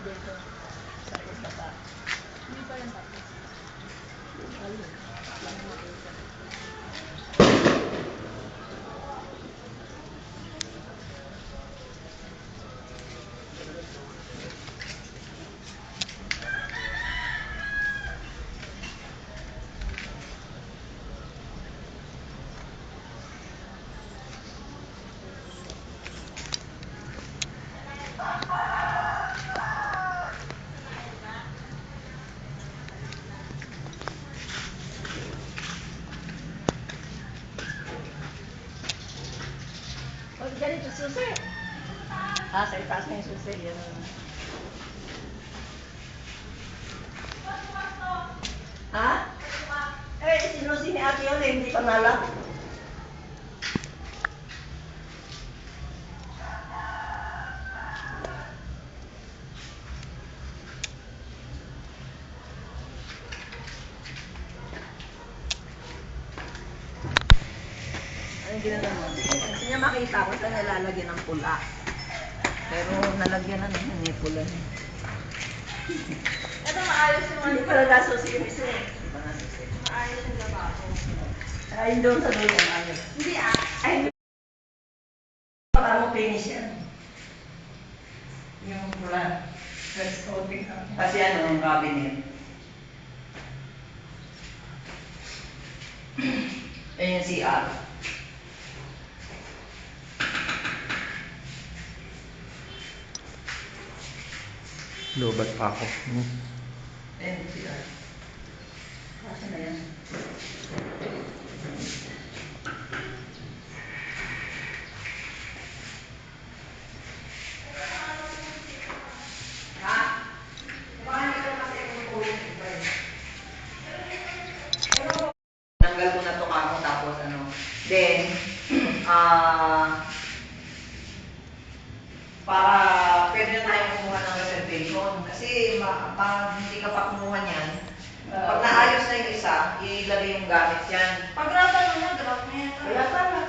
dito. Sa pagbaba. Hindi pa rin tapos. Ayun. Lang makita. Huwag ganito susi. Sa itaas na yung susi. Yan. Ha? Sinusi ni ate yun hindi pa nalak. Ano ginagawa mo? Hindi niya makita ko saan nalalagyan ng pula. Pero nalagyan na ng pula niya. Ito maayos yung Hindi pala nasusi yung isa eh. maayos yung lababo. Ay, doon sa doon yung ayos. Hindi Ay, baka mo finish yan. Yung pula. First coating. Kasi ano, yung cabinet. Ayan yung CR. Lobat pa ako. Ayan yung CR. Kasi na yan. Ha? Baka hindi ka kasi kumukulit. Tanggal ko na ito kamo tapos ano. Then, para pwede na tayo kumuha ng reservation. Kasi hindi ka pa kumuha niyan, pag naayos na yung isa, ilagay yung gamit yan. Pag-graba mo na, drop na yan. Kaya pala.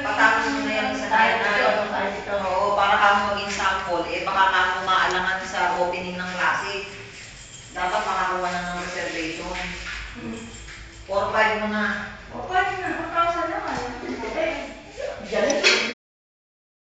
Patapos mo na yan isa na yan. Oo, para kamo maging sample, baka kamo maalangan sa opening ng klase. Dapat makakuha na ng reservation. 4-5 mo na. 4,000 naman. Diyan